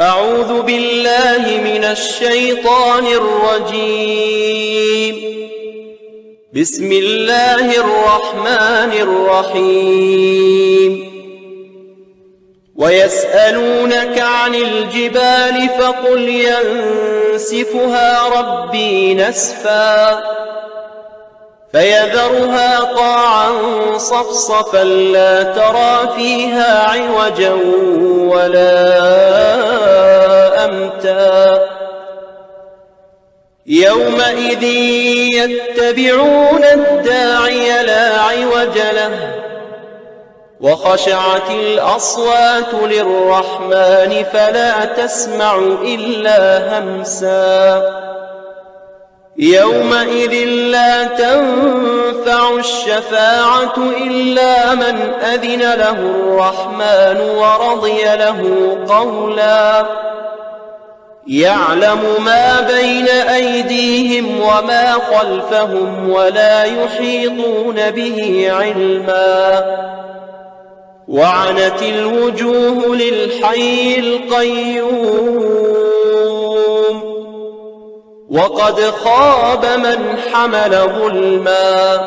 أعوذ بالله من الشيطان الرجيم. بسم الله الرحمن الرحيم. ويسألونك عن الجبال فقل ينسفها ربي نسفا فيذرها قاعا صفصفا لا ترى فيها عوجا ولا أمتا يومئذ يتبعون الداعي لا عوج له وخشعت الأصوات للرحمن فلا تسمع إلا همسا يومئذ لا تنفع الشفاعة إلا من أذن له الرحمن ورضي له قولا يعلم ما بين أيديهم وما خلفهم ولا يحيطون به علما وعنت الوجوه للحي القيوم وقد خاب من حمل ظلما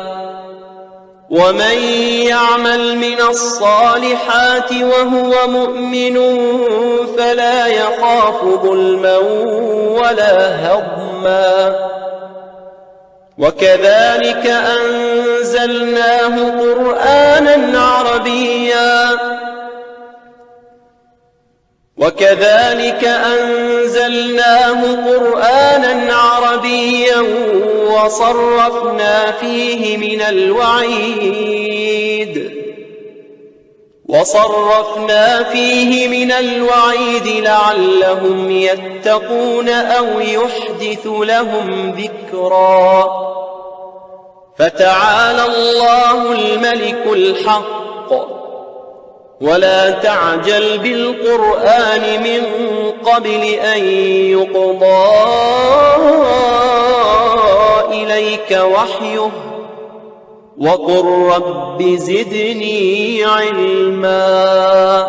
ومن يعمل من الصالحات وهو مؤمن فلا يخاف ظلما ولا هضما وكذلك أنزلناه قرآنا عربيا وصرفنا فيه من الوعيد لعلهم يتقون أو يحدث لهم ذكرا فتعالى الله الملك الحق ولا تعجل بالقرآن من قبل أن يقضى إليك وحيه وقل رب زدني علما